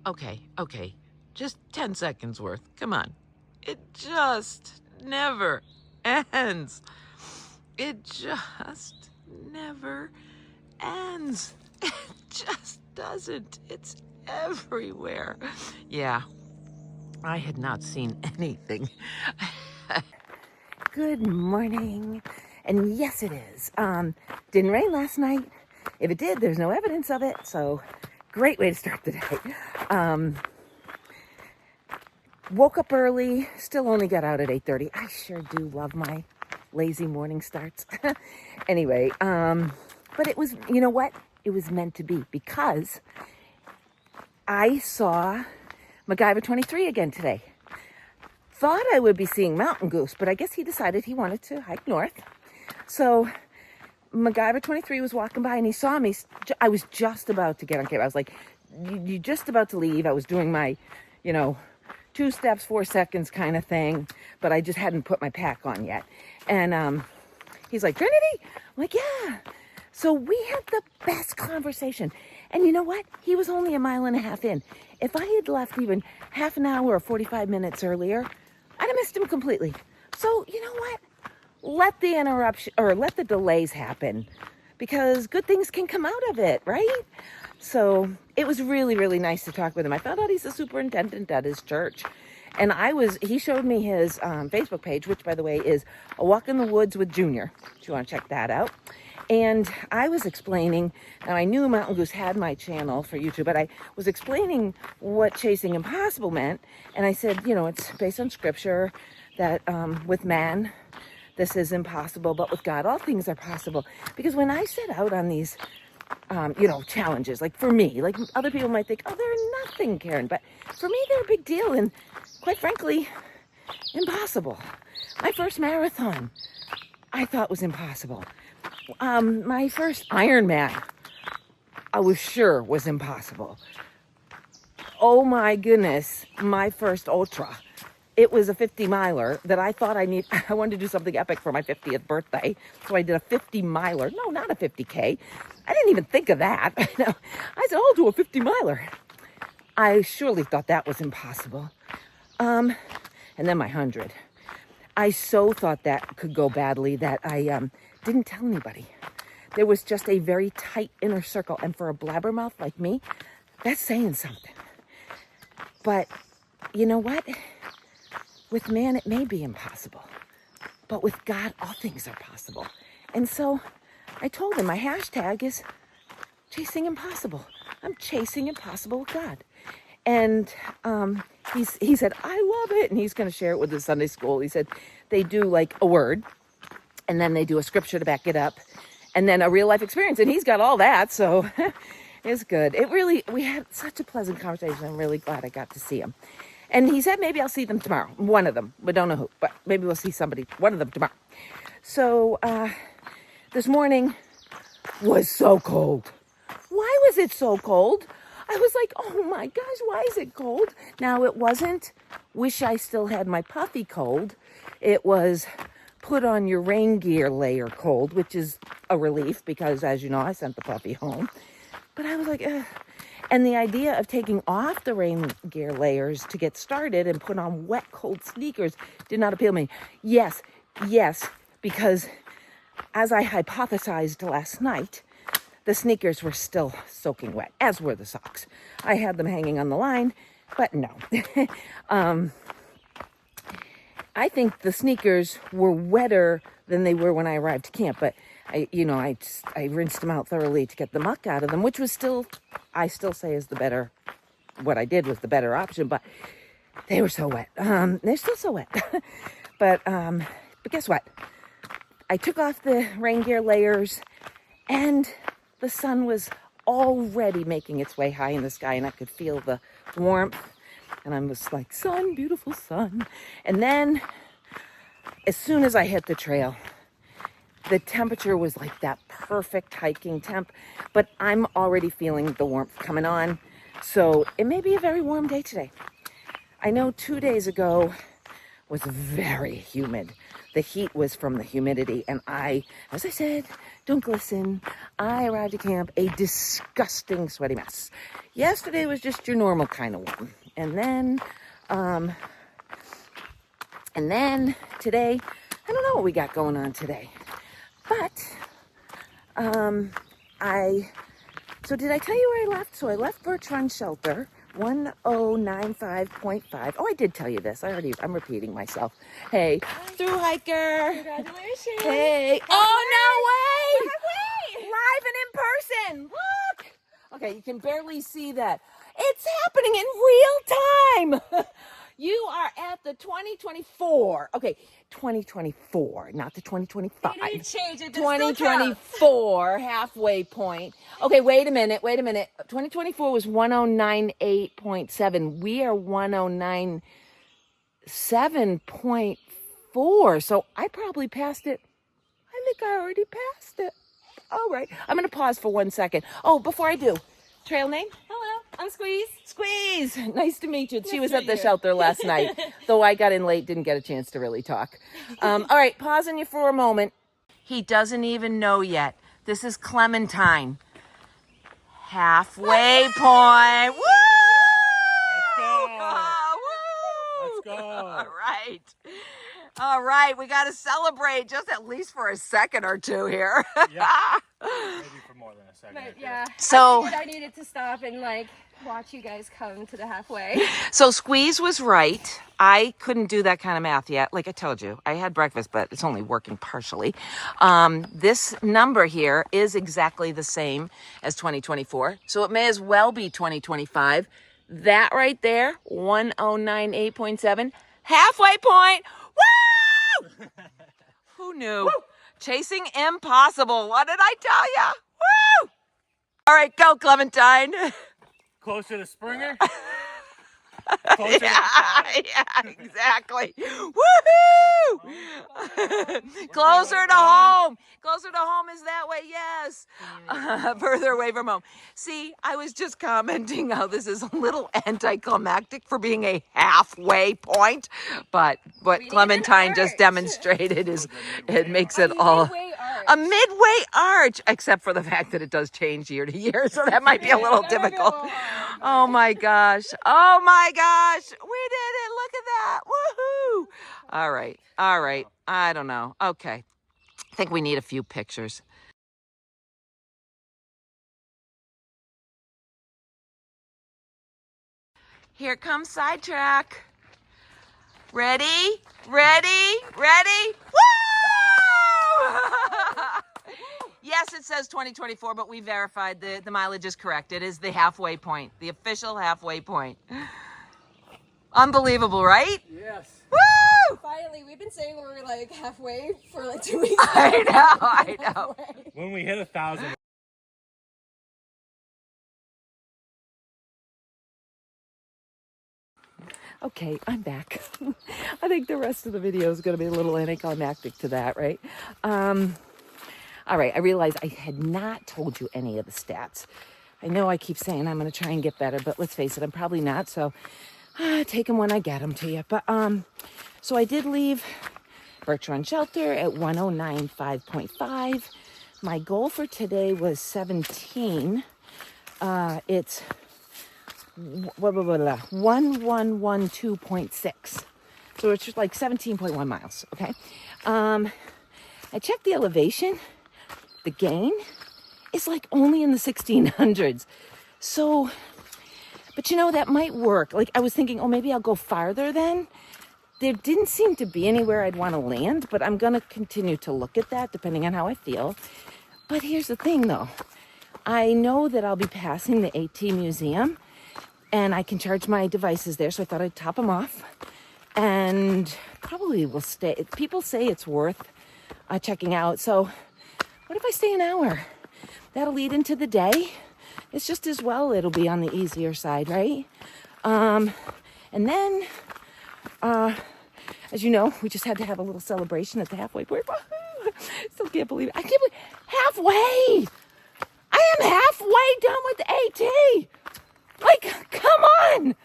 Okay. Just 10 seconds worth. Come on. It just never ends. It just never ends. It just doesn't. It's everywhere. Yeah, I had not seen anything. Good morning. And yes, it is. Didn't rain last night. If it did, there's no evidence of it. So great way to start the day. Woke up early, still only got out at 8:30. I sure do love my lazy morning starts. Anyway, but it was, you know what? It was meant to be because I saw MacGyver 23 again today. Thought I would be seeing mountain goose, but I guess he decided he wanted to hike north. So MacGyver 23 was walking by and he saw me. I was just about to get on camera. I was like, you're just about to leave. I was doing my, 2 steps, 4 seconds kind of thing, but I just hadn't put my pack on yet. And he's like, Trinity? I'm like, yeah. So we had the best conversation. And you know what? He was only 1.5 miles in. If I had left even half an hour or 45 minutes earlier, I'd have missed him completely. So you know what? Let the interruption or let the delays happen because good things can come out of it, right? So it was really, really nice to talk with him. I found out he's a superintendent at his church. And he showed me his Facebook page, which by the way is A Walk in the Woods with Junior, if you want to check that out. And I was explaining, now I knew Mountain Goose had my channel for YouTube, but I was explaining what chasing impossible meant. And I said, it's based on scripture that with man, this is impossible, but with God, all things are possible. Because when I set out on these, challenges, like for me, like other people might think, oh, they're nothing, Karen. But for me, they're a big deal. And quite frankly, impossible. My first marathon, I thought was impossible. My first Ironman, I was sure was impossible. Oh my goodness, my first ultra. It was a 50 miler that I thought I wanted to do something epic for my 50th birthday. So I did a 50 miler. No, not a 50K. I didn't even think of that. I said, I'll do a 50 miler. I surely thought that was impossible. And then my 100. I so thought that could go badly that I didn't tell anybody. There was just a very tight inner circle. And for a blabbermouth like me, that's saying something. But you know what? With man, it may be impossible. But with God, all things are possible. And so I told him my hashtag is chasing impossible. I'm chasing impossible with God. And he said, I love it. And he's going to share it with the Sunday school. He said they do like a word and then they do a scripture to back it up and then a real life experience. And he's got all that. So it's good. We had such a pleasant conversation. I'm really glad I got to see him. And he said, maybe I'll see them tomorrow. One of them, but don't know who, but maybe we'll see one of them tomorrow. So this morning was so cold. Why was it so cold? I was like, oh my gosh, why is it cold? Now it wasn't, wish I still had my puffy cold. It was put on your rain gear layer cold, which is a relief because as you know, I sent the puppy home. But I was like, ugh. And the idea of taking off the rain gear layers to get started and put on wet, cold sneakers did not appeal to me. Yes, because as I hypothesized last night, the sneakers were still soaking wet, as were the socks. I had them hanging on the line, but no. I think the sneakers were wetter than they were when I arrived to camp, but I rinsed them out thoroughly to get the muck out of them, which was I still say is what I did was the better option, but they were so wet. They're still so wet. But guess what? I took off the rain gear layers and the sun was already making its way high in the sky and I could feel the warmth and I was like, sun, beautiful sun. And then as soon as I hit the trail, the temperature was like that perfect hiking temp, but I'm already feeling the warmth coming on. So it may be a very warm day today. I know 2 days ago was very humid. The heat was from the humidity. And as I said, don't glisten. I arrived at camp a disgusting sweaty mess. Yesterday was just your normal kind of one. And then today, I don't know what we got going on today. But so did I tell you where I left? So I left Birch Run Shelter, 1095.5. Oh, I did tell you this. I'm repeating myself. Hey, through hiker. Congratulations. Hey. Oh, no way. Live and in person. Look. Okay, you can barely see that. It's happening in real time. You are at the 2024. Okay, 2024, not the 2025. They didn't change it. 2024 halfway point. Okay, wait a minute. 2024 was 1098.7. We are 1097.4. So I probably passed it. I think I already passed it. All right. I'm going to pause for 1 second. Oh, before I do, trail name? Hello, I'm Squeeze. Squeeze. Nice to meet you. She was at the shelter last night, though I got in late, didn't get a chance to really talk. All right, pausing you for a moment. He doesn't even know yet. This is Clementine. Halfway point. Woo! Let's go. Woo! Let's go. All right, we got to celebrate just at least for a second or two here. Yeah. Maybe for more than a second. But yeah, So- I needed to stop and like watch you guys come to the halfway. So Squeeze was right. I couldn't do that kind of math yet. Like I told you, I had breakfast, but it's only working partially. This number here is exactly the same as 2024. So it may as well be 2025. That right there, 1098.7, halfway point. Woo! Who knew? Woo! Chasing impossible. What did I tell ya? Woo! All right, go Clementine. Closer to Springer? Yeah, exactly. Woohoo! Closer to home. Closer to home is that way, yes. Further away from home. See, I was just commenting how this is a little anticlimactic for being a halfway point, but what Clementine just demonstrated is it makes it all a midway arch, except for the fact that it does change year to year, so that might be a little difficult. Oh my gosh. Oh my gosh. We did it. Look at that. Woohoo. All right. I don't know. Okay. I think we need a few pictures. Here comes sidetrack. Ready? Woo! Yes, it says 2024, but we verified the mileage is correct. It is the halfway point, the official halfway point. Unbelievable, right? Yes. Woo! Finally, we've been saying we're like halfway for like 2 weeks. I know. When we hit 1,000. Okay, I'm back. I think the rest of the video is going to be a little anticlimactic to that, right? All right, I realized I had not told you any of the stats. I know I keep saying I'm going to try and get better, but let's face it, I'm probably not. So take them when I get them to you. But so I did leave Birch Run Shelter at 1095.5. My goal for today was 17. It's 1112.6. So it's just like 17.1 miles. Okay. I checked the elevation. The gain is like only in the 1600s. So, but you know, that might work. Like I was thinking, oh, maybe I'll go farther then. There didn't seem to be anywhere I'd want to land, but I'm going to continue to look at that depending on how I feel. But here's the thing though. I know that I'll be passing the AT Museum and I can charge my devices there. So I thought I'd top them off and probably will stay. People say it's worth checking out. So what if I stay an hour? That'll lead into the day. It's just as well it'll be on the easier side, right? And then, as you know, we just had to have a little celebration at the halfway point. Still can't believe it. I can't believe halfway. I am halfway done with the AT. Like, come on.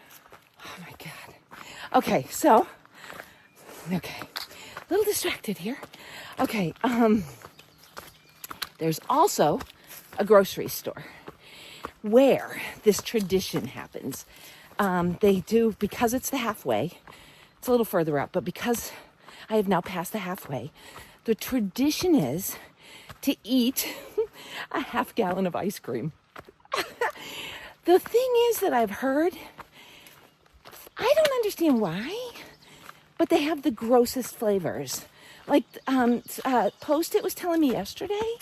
Oh my God. Okay, so, a little distracted here. Okay, there's also a grocery store where this tradition happens. They do, because it's the halfway, it's a little further up, but because I have now passed the halfway, the tradition is to eat a half gallon of ice cream. The thing is that I've heard, I don't understand why, but they have the grossest flavors. Like Post-it was telling me yesterday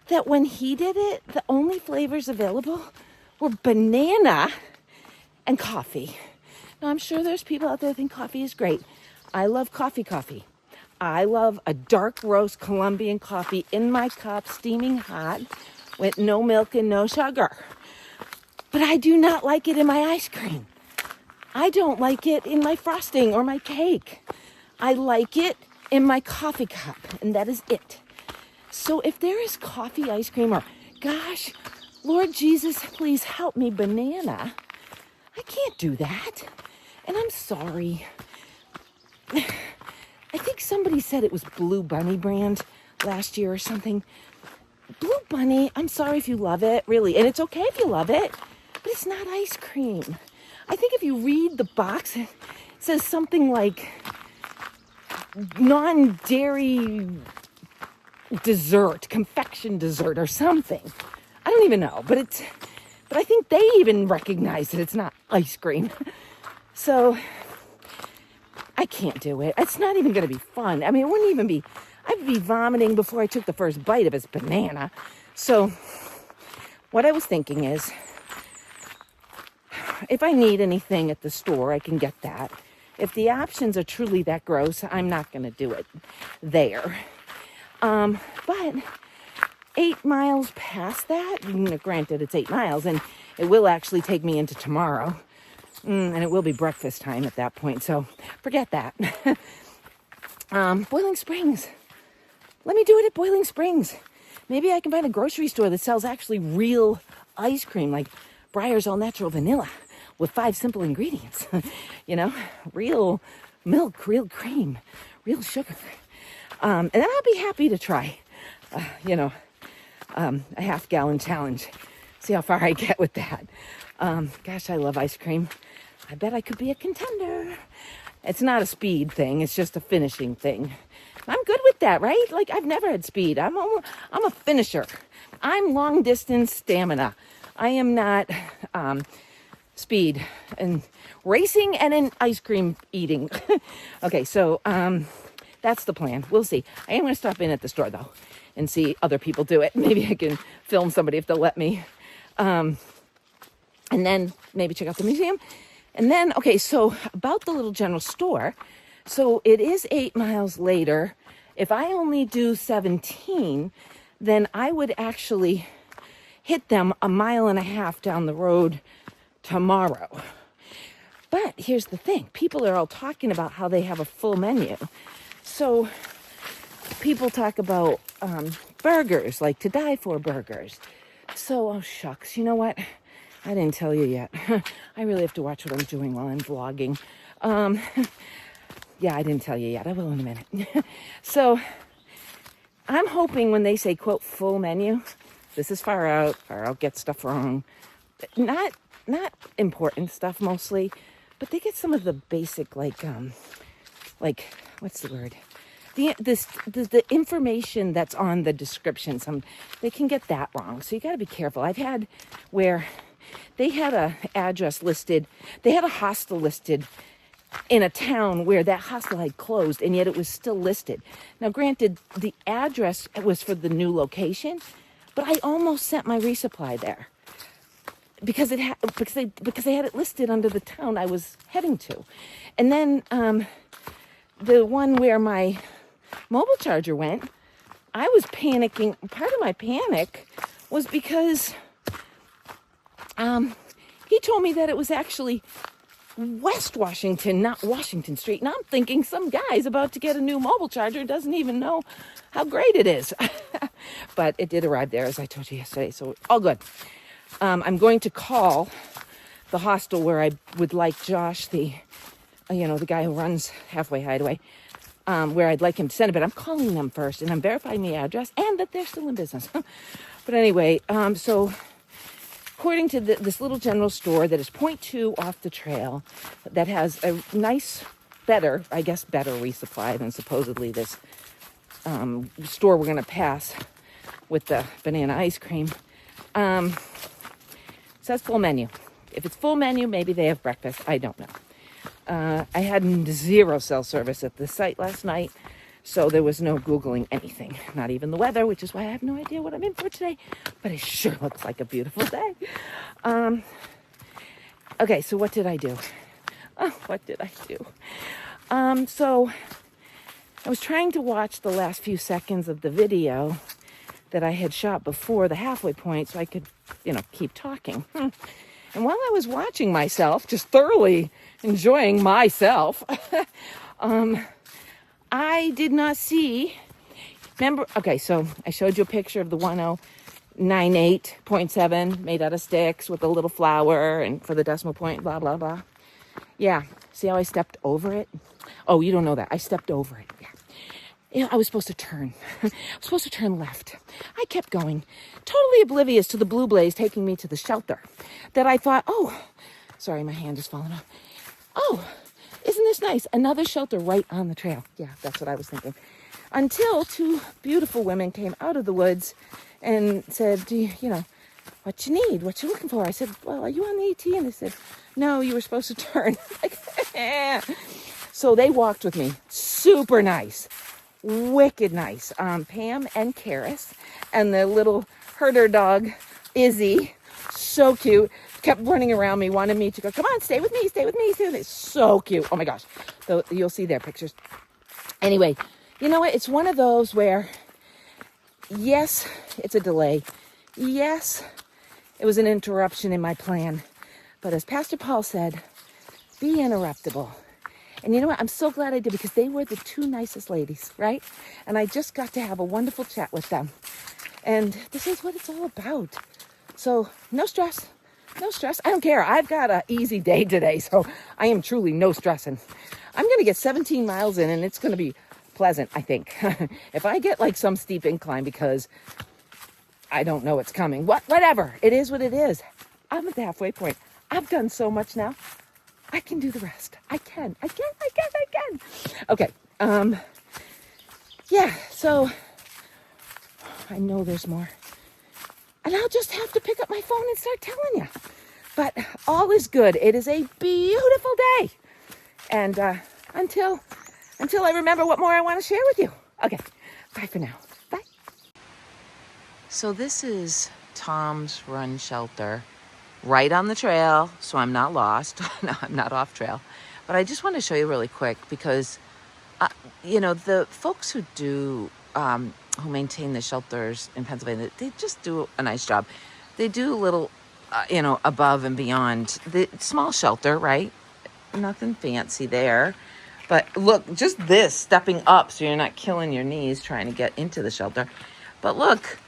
that when he did it, the only flavors available were banana and coffee. Now, I'm sure there's people out there that think coffee is great. I love coffee. I love a dark roast Colombian coffee in my cup, steaming hot, with no milk and no sugar. But I do not like it in my ice cream. I don't like it in my frosting or my cake. I like it in my coffee cup, and that is it. So if there is coffee ice cream, or gosh, Lord Jesus, please help me, banana, I can't do that. And I'm sorry. I think somebody said it was Blue Bunny brand last year or something. Blue Bunny, I'm sorry if you love it, really. And it's okay if you love it, but it's not ice cream. I think if you read the box, it says something like non-dairy dessert, confection dessert or something. I don't even know, but I think they even recognize that it's not ice cream. So I can't do it. It's not even going to be fun. I mean, it wouldn't even be, I'd be vomiting before I took the first bite of his banana. So what I was thinking is, if I need anything at the store, I can get that. If the options are truly that gross, I'm not going to do it there. But 8 miles past that, granted it's 8 miles, and it will actually take me into tomorrow. And it will be breakfast time at that point, so forget that. Boiling Springs. Let me do it at Boiling Springs. Maybe I can find a grocery store that sells actually real ice cream, like Breyer's All Natural Vanilla, with 5 simple ingredients. Real milk, real cream, real sugar. And then I'll be happy to try, a half gallon challenge. See how far I get with that. Gosh, I love ice cream. I bet I could be a contender. It's not a speed thing. It's just a finishing thing. I'm good with that, right? Like, I've never had speed. I'm a finisher. I'm long distance stamina. I am not speed and racing and in ice cream eating. Okay, so that's the plan. We'll see. I am going to stop in at the store, though, and see other people do it. Maybe I can film somebody if they'll let me. And then maybe check out the museum. And then, okay, so about the little general store. So it is 8 miles later. If I only do 17, then I would actually hit them 1.5 miles down the road tomorrow. But here's the thing. People are all talking about how they have a full menu. So people talk about burgers, like to die for burgers. So, oh shucks, you know what? I didn't tell you yet. I really have to watch what I'm doing while I'm vlogging. Yeah, I didn't tell you yet. I will in a minute. So I'm hoping when they say, quote, full menu, this is far out, get stuff wrong. Not important stuff mostly, but they get some of the basic, like what's the word? The information that's on the description, they can get that wrong. So you got to be careful. I've had where they had a address listed, they had a hostel listed in a town where that hostel had closed, and yet it was still listed. Now, granted, the address was for the new location, but I almost sent my resupply there because they had it listed under the town I was heading to. And then the one where my mobile charger went, I was panicking. Part of my panic was because he told me that it was actually West Washington, not Washington Street. And I'm thinking some guy's about to get a new mobile charger, doesn't even know how great it is. But it did arrive there, as I told you yesterday, so all good. I'm going to call the hostel where I would like Josh, the guy who runs Halfway Hideaway, where I'd like him to send it, but I'm calling them first and I'm verifying the address and that they're still in business. But anyway, so according to this little general store that is 0.2 off the trail, that has a nice, better resupply than supposedly this store we're going to pass with the banana ice cream. It says full menu. If it's full menu, maybe they have breakfast. I don't know. I had 0 cell service at the site last night, so there was no Googling anything, not even the weather, which is why I have no idea what I'm in for today, but it sure looks like a beautiful day. Okay, so what did I do? So I was trying to watch the last few seconds of the video that I had shot before the halfway point so I could, keep talking. And while I was watching myself, just thoroughly enjoying myself, I did not see, remember, okay, so I showed you a picture of the 1098.7 made out of sticks with a little flower and for the decimal point, blah, blah, blah. Yeah, see how I stepped over it? Oh, you don't know that. I stepped over it, yeah. I was supposed to turn. I was supposed to turn left. I kept going, totally oblivious to the blue blaze taking me to the shelter. That I thought, sorry, my hand is falling off. Oh, isn't this nice? Another shelter right on the trail. Yeah, that's what I was thinking. Until 2 beautiful women came out of the woods and said, do you, what you need? What you looking for? I said, well, are you on the AT? And they said, no, you were supposed to turn. So they walked with me. Super nice. Wicked nice. Pam and Karis and the little herder dog, Izzy. So cute. Kept running around me, wanted me to go, come on, stay with me, stay with me, stay with me. So cute. Oh my gosh. So you'll see their pictures. Anyway, you know what? It's one of those where, yes, it's a delay. Yes, it was an interruption in my plan. But as Pastor Paul said, be interruptible. And you know what? I'm so glad I did because they were the 2 nicest ladies, right? And I just got to have a wonderful chat with them. And this is what it's all about. So no stress. No stress. I don't care. I've got an easy day today, so I am truly no stressing. I'm going to get 17 miles in, and it's going to be pleasant, I think. If I get like some steep incline because I don't know what's coming, whatever. It is what it is. I'm at the halfway point. I've done so much now. I can do the rest. I can. Okay. Yeah, so I know there's more. And I'll just have to pick up my phone and start telling you. But all is good. It is a beautiful day. And until I remember what more I want to share with you. Okay, bye for now. Bye. So this is Tom's Run Shelter, right on the trail, so I'm not lost. No, I'm not off trail. But I just want to show you really quick because, the folks who who maintain the shelters in Pennsylvania, they just do a nice job. They do a little, above and beyond the small shelter, right? Nothing fancy there. But look, just this, stepping up so you're not killing your knees trying to get into the shelter. But look,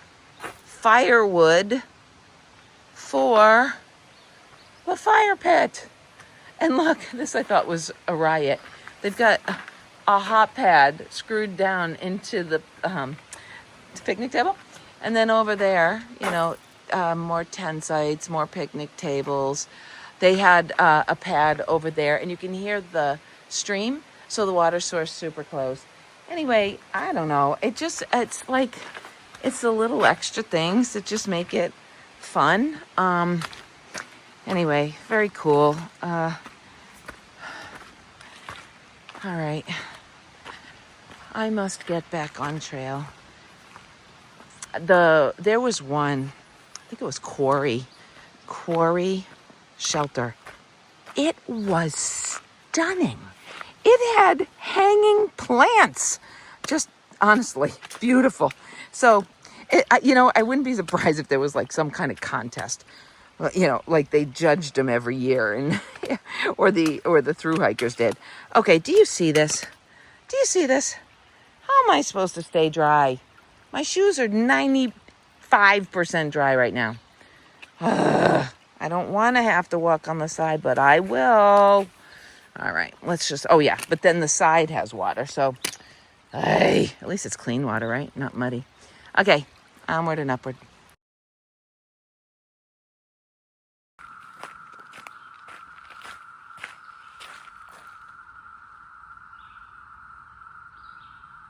firewood for the fire pit. And look, this I thought was a riot. They've got a hot pad screwed down into the picnic table. And then over there, more tent sites, more picnic tables. They had a pad over there, and you can hear the stream, so the water source super close. Anyway, I don't know. It's the little extra things that just make it fun. Anyway, very cool. All right. I must get back on trail. There was one, I think it was Quarry Shelter. It was stunning. It had hanging plants. Just honestly, beautiful. So, I wouldn't be surprised if there was like some kind of contest. Like they judged them every year, and or the thru hikers did. Okay, do you see this? How am I supposed to stay dry? My shoes are 95% dry right now. I don't want to have to walk on the side, but I will. All right, but then the side has water, so Hey, at least it's clean water, right? Not muddy. Okay, onward and upward.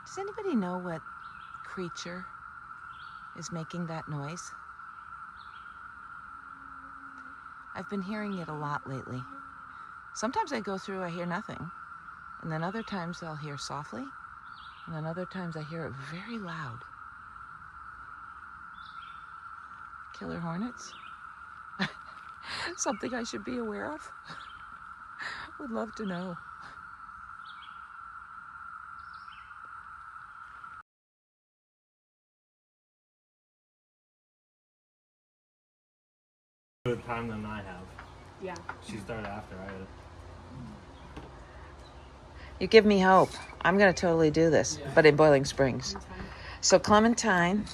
Does anybody know what creature is making that noise? I've been hearing it a lot lately. Sometimes I go through, I hear nothing. And then other times I'll hear softly. And then other times I hear it very loud. Killer hornets? Something I should be aware of? Would love to know. Good time than I have. Yeah. She started after I did. You give me hope. I'm going to totally do this, but in Boiling Springs. So Clementine,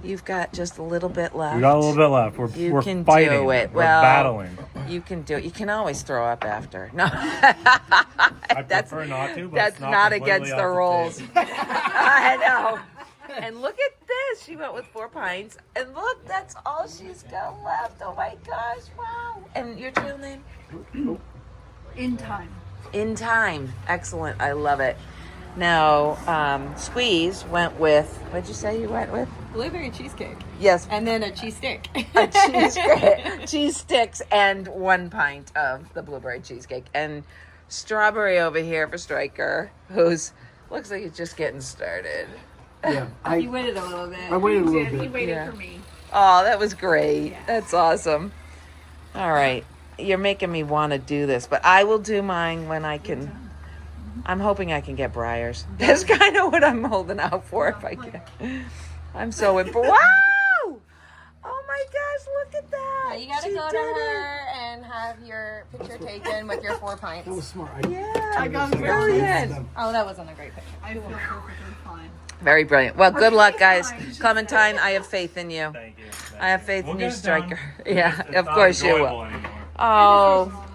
you've got just a little bit left. We got a little bit left. You We're can fighting. do it. We're Well, battling. You can do it. You can always throw up after. No, I prefer not to, but that's it's not completely against the off rules. table. I know. And look at this. She went with 4 pints. And look, that's all she's got left. Oh my gosh. Wow. And your trail name? In time. In Time. Excellent. I love it. Now, Squeeze went with, what'd you say you went with? Blueberry cheesecake. Yes, And then a cheese stick. a cheese sticks and 1 pint of the blueberry cheesecake. And strawberry over here for Stryker, who's looks like he's just getting started. Yeah, He waited a little bit. I waited a little He bit. waited Yeah. for me. Oh, that was great. That's awesome. All right. You're making me want to do this, but I will do mine when I can. I'm hoping I can get Briars. That's kind of what I'm holding out for if I can. I'm so wow! Oh my gosh, look at that. Yeah, you gotta She go to did her and have your picture taken with your 4 pints. That was smart. it. Yeah, I got brilliant. Oh, that wasn't a great picture. I feel perfectly fine. Very brilliant. Well, good luck, guys. Clementine, I have faith in you. Thank you. I have faith We'll in you, get it done. Stryker. Yeah, It's of not course you enjoyable will. anymore.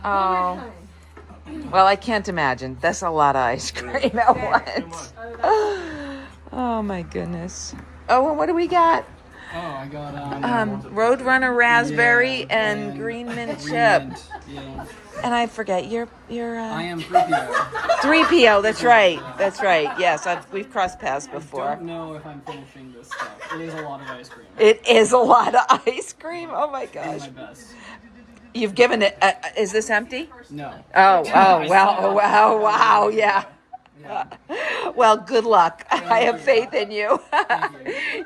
Oh. Well, I can't imagine. That's a lot of ice cream at once. Oh my goodness. Oh, and what do we got? Oh, I got Roadrunner raspberry yeah, and green mint chip. Yeah, And I forget your I am 3PO. 3PO. That's right. That's right. Yes, we've crossed paths I before. don't know if I'm finishing this stuff. It is a lot of ice cream. It is a lot of ice cream. Oh my I'm gosh. my best. You've given it. Is this empty? No. Oh well. Oh wow. Yeah. Well, good luck. I have faith in you.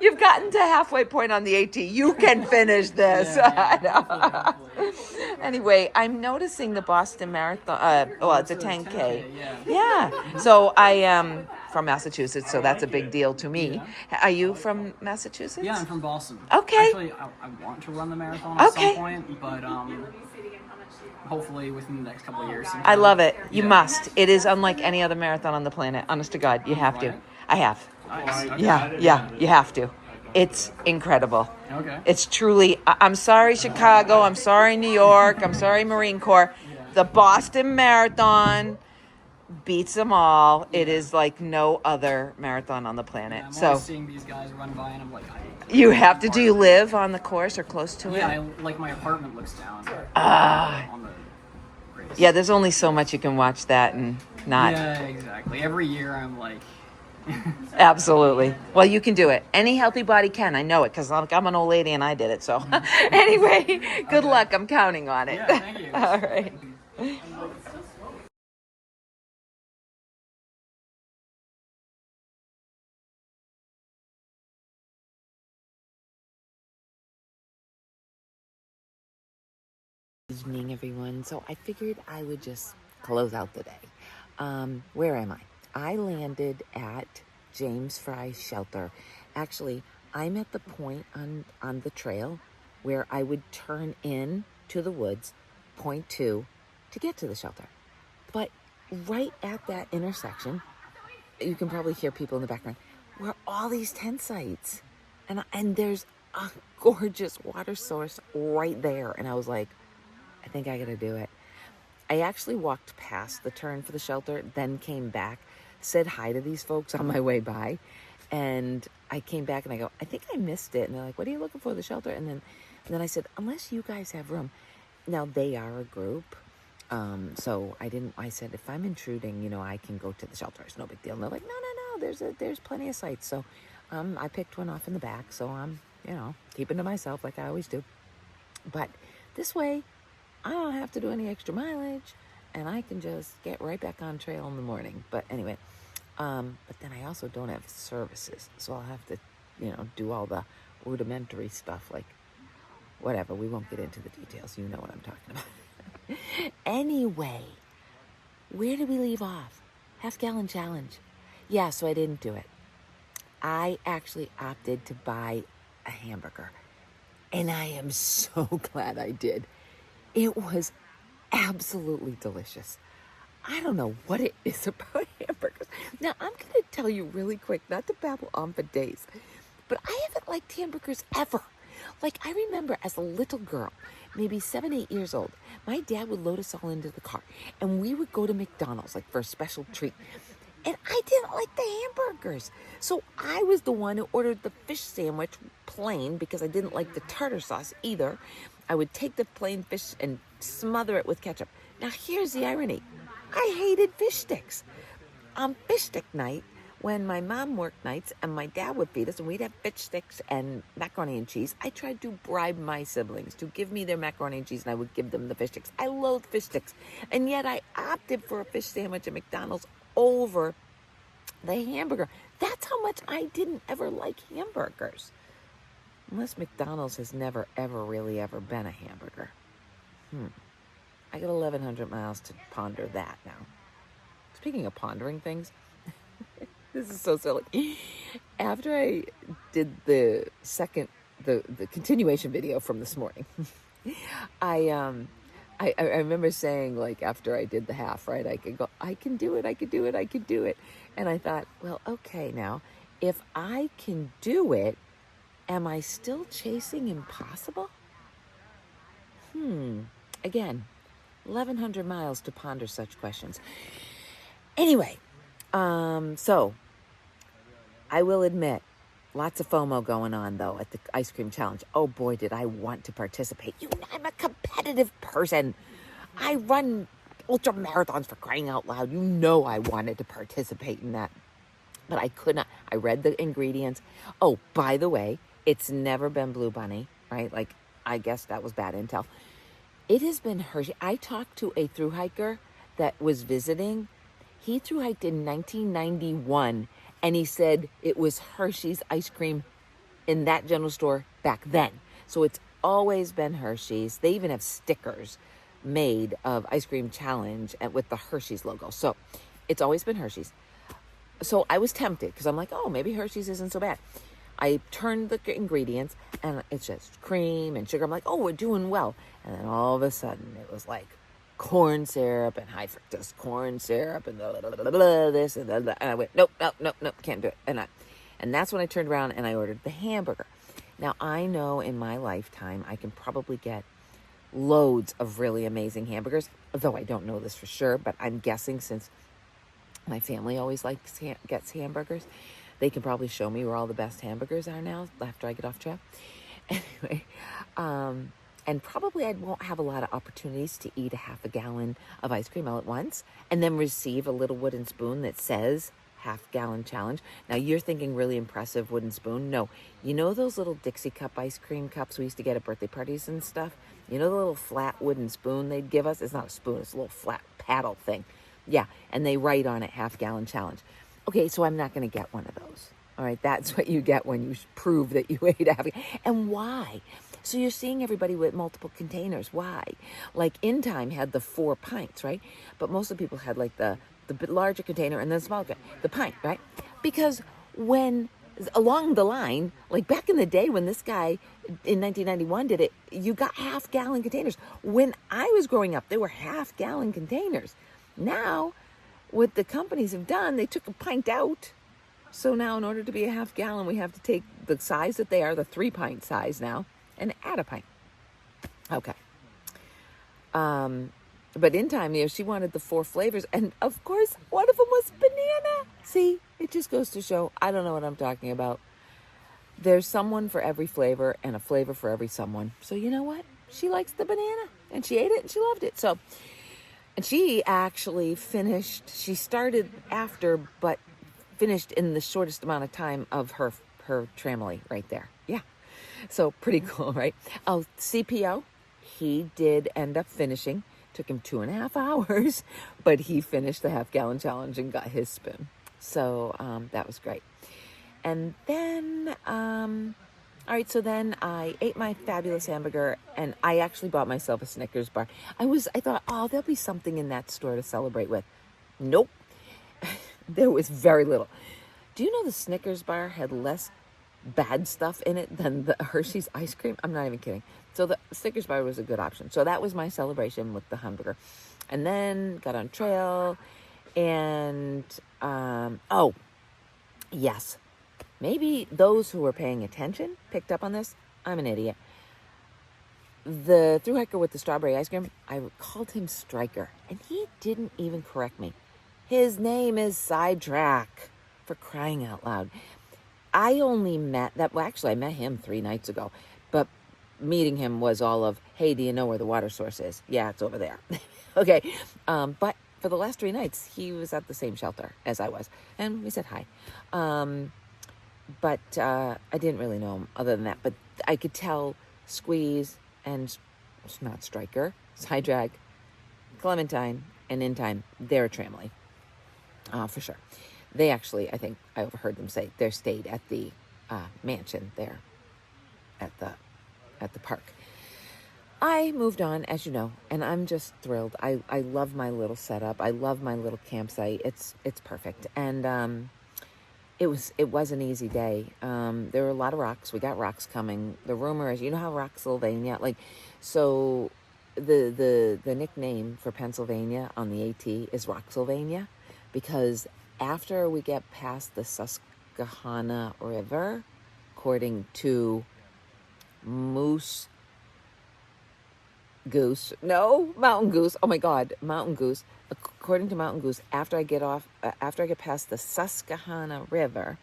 You've gotten to halfway point on the AT. You can finish this. Hopefully. Anyway, I'm noticing the Boston Marathon. Well, it's a 10K. Yeah. Yeah. So I am from Massachusetts, so that's a big deal to me. Are you from Massachusetts? Yeah, I'm from Boston. Okay. Actually, I want to run the marathon at Okay. some point, but hopefully within the next couple of years. I love it. You must. It is unlike any other marathon on the planet. Honest to God, you have to. I have. Nice. Okay. Yeah, you have to. It's incredible. Okay. It's truly, I'm sorry, Chicago. I'm sorry, New York. I'm sorry, Marine Corps. The Boston Marathon beats them all. It is like no other marathon on the planet. I'm So always seeing these guys run by, and I'm like, you have to. Do you live on the course or close to yeah, it? like my apartment looks down Ah. on the race. Yeah, there's only so much you can watch that and not. Yeah, exactly. Every year I'm like, Absolutely. Well, you can do it. Any healthy body can. I know it because I'm an old lady and I did it. So anyway, good luck. I'm counting on it. yeah, thank you. All right. Evening, everyone. So I figured I would just close out the day. Where am I? I landed at James Fry's shelter. Actually, I'm at the point on the trail where I would turn in to the woods, point 2, to get to the shelter. But right at that intersection, you can probably hear people in the background, were all these tent sites. And there's a gorgeous water source right there. And I was like, I think I gotta do it. I actually walked past the turn for the shelter, then came back. said hi to these folks on my way by, and I came back and I go, I think I missed it. And they're like, what are you looking for, the shelter? And then I said, unless you guys have room. Now, they are a group. So I said, if I'm intruding, you know, I can go to the shelter. It's no big deal. And they're like, no, there's plenty of sites. So, I picked one off in the back. So I'm, you know, keeping to myself like I always do. But this way, I don't have to do any extra mileage and I can just get right back on trail in the morning. But anyway, but then I also don't have services. So I'll have to, you know, do all the rudimentary stuff, like whatever. We won't get into the details. You know what I'm talking about. Anyway, where did we leave off? Half-gallon challenge. Yeah, so I didn't do it. I actually opted to buy a hamburger. And I am so glad I did. It was absolutely delicious. I don't know what it is about hamburgers. Now, I'm going to tell you really quick, not to babble on for days, but I haven't liked hamburgers ever. Like, I remember as a little girl, maybe 7, 8 years old, my dad would load us all into the car, and we would go to McDonald's, like, for a special treat. And I didn't like the hamburgers. So I was the one who ordered the fish sandwich plain because I didn't like the tartar sauce either. I would take the plain fish and smother it with ketchup. Now, here's the irony. I hated fish sticks. On fish stick night, when my mom worked nights and my dad would feed us and we'd have fish sticks and macaroni and cheese, I tried to bribe my siblings to give me their macaroni and cheese and I would give them the fish sticks. I loathe fish sticks. And yet I opted for a fish sandwich at McDonald's over the hamburger. That's how much I didn't ever like hamburgers. Unless McDonald's has never, ever, really ever been a hamburger. I got 1,100 miles to ponder that now. Speaking of pondering things, this is so silly. After I did the continuation video from this morning, I remember saying, like, after I did the half, right, I could go, I can do it. And I thought, well, okay, now, if I can do it, am I still chasing impossible? Again, 1,100 miles to ponder such questions. Anyway, so I will admit, lots of FOMO going on, though, at the ice cream challenge. Oh, boy, did I want to participate. You know, I'm a competitive person. I run ultra marathons, for crying out loud. You know I wanted to participate in that. But I could not. I read the ingredients. Oh, by the way, it's never been Blue Bunny, right? Like, I guess that was bad intel. It has been Hershey. I talked to a thru hiker that was visiting. He thru hiked in 1991, and he said it was Hershey's ice cream in that general store back then. So it's always been Hershey's. They even have stickers made of Ice Cream Challenge with the Hershey's logo. So it's always been Hershey's. So I was tempted because I'm like, oh, maybe Hershey's isn't so bad. I turned the ingredients and it's just cream and sugar. I'm like, oh, we're doing well. And then all of a sudden it was like corn syrup and high fructose corn syrup and this and that. And I went, nope, can't do it. And that's when I turned around and I ordered the hamburger. Now, I know in my lifetime I can probably get loads of really amazing hamburgers, though I don't know this for sure, but I'm guessing since my family always gets hamburgers, they can probably show me where all the best hamburgers are now after I get off trail. Anyway, and probably I won't have a lot of opportunities to eat a half a gallon of ice cream all at once and then receive a little wooden spoon that says half-gallon challenge. Now, you're thinking really impressive wooden spoon. No, you know those little Dixie cup ice cream cups we used to get at birthday parties and stuff? You know the little flat wooden spoon they'd give us? It's not a spoon, it's a little flat paddle thing. Yeah, and they write on it half-gallon challenge. Okay, so I'm not going to get one of those. All right, that's what you get when you prove that you ate half. And why? So you're seeing everybody with multiple containers. Why? Like In Time had the 4 pints, right? But most of the people had like the larger container and then the smaller, the pint, right? Because when along the line, like back in the day when this guy in 1991 did it, you got half-gallon containers. When I was growing up, they were half-gallon containers. Now, what the companies have done, they took a pint out. So now in order to be a half-gallon, we have to take the size that they are, the 3-pint size now, and add a pint. Okay. But in time, she wanted the 4 flavors. And of course, one of them was banana. See, it just goes to show I don't know what I'm talking about. There's someone for every flavor and a flavor for every someone. So you know what? She likes the banana and she ate it and she loved it. So, and she actually finished, she started after, but finished in the shortest amount of time of her tramily right there. Yeah. So pretty cool, right? Oh, CPO, he did end up finishing. Took him 2.5 hours, but he finished the half-gallon challenge and got his spoon. So that was great. And then, all right, so then I ate my fabulous hamburger and I actually bought myself a Snickers bar. I thought, oh, there'll be something in that store to celebrate with. Nope. There was very little. Do you know the Snickers bar had less bad stuff in it than the Hershey's ice cream? I'm not even kidding. So the Snickers bar was a good option. So that was my celebration with the hamburger. And then got on trail and, oh, yes. Maybe those who were paying attention picked up on this. I'm an idiot. The thru hiker with the strawberry ice cream, I called him Striker, and he didn't even correct me. His name is Sidetrack, for crying out loud. I only met that, well, actually, I met him 3 nights ago, but meeting him was all of, hey, do you know where the water source is? Yeah, it's over there. Okay. But for the last 3 nights, he was at the same shelter as I was, and we said hi. But I didn't really know him other than that. But I could tell Squeeze and, not Striker, Sidetrack, Clementine, and In Time, they're a tramily. For sure. They actually, I think I overheard them say they stayed at the mansion there at the park. I moved on, as you know, and I'm just thrilled. I love my little setup. I love my little campsite. It's perfect. And it was an easy day. There were a lot of rocks. We got rocks coming. The rumor is, you know how Rocksylvania, like, so the nickname for Pennsylvania on the AT is Rocksylvania, because after we get past the Susquehanna River, according to Mountain Goose. Oh my God, Mountain Goose. According to Mountain Goose, after I get past the Susquehanna River,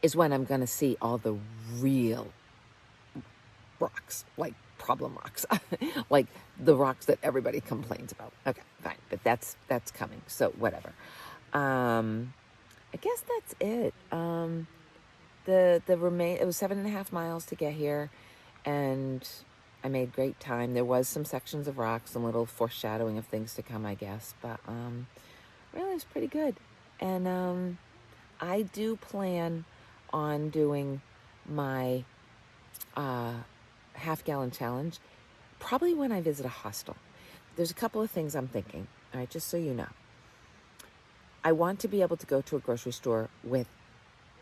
is when I'm going to see all the real rocks, like problem rocks, like the rocks that everybody complains about. Okay, fine, but that's coming. So whatever. I guess that's it. It was 7.5 miles to get here, and I made great time. There was some sections of rocks, some little foreshadowing of things to come, I guess, but really it was pretty good. And I do plan on doing my half-gallon challenge probably when I visit a hostel. There's a couple of things I'm thinking, all right, just so you know. I want to be able to go to a grocery store with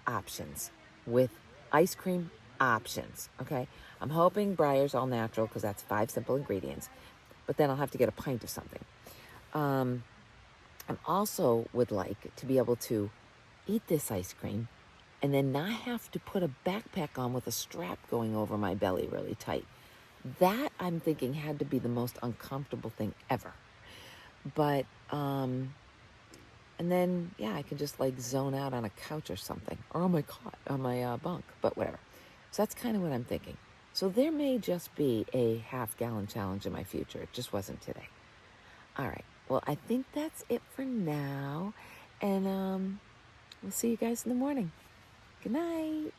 options, with ice cream options, okay? I'm hoping Breyer's all natural because that's 5 simple ingredients, but then I'll have to get a pint of something. I also would like to be able to eat this ice cream and then not have to put a backpack on with a strap going over my belly really tight. That, I'm thinking, had to be the most uncomfortable thing ever. But, and then, yeah, I can just like zone out on a couch or something, or on my cot, on my bunk, but whatever. So that's kind of what I'm thinking. So there may just be a half-gallon challenge in my future. It just wasn't today. All right. Well, I think that's it for now. And we'll see you guys in the morning. Good night.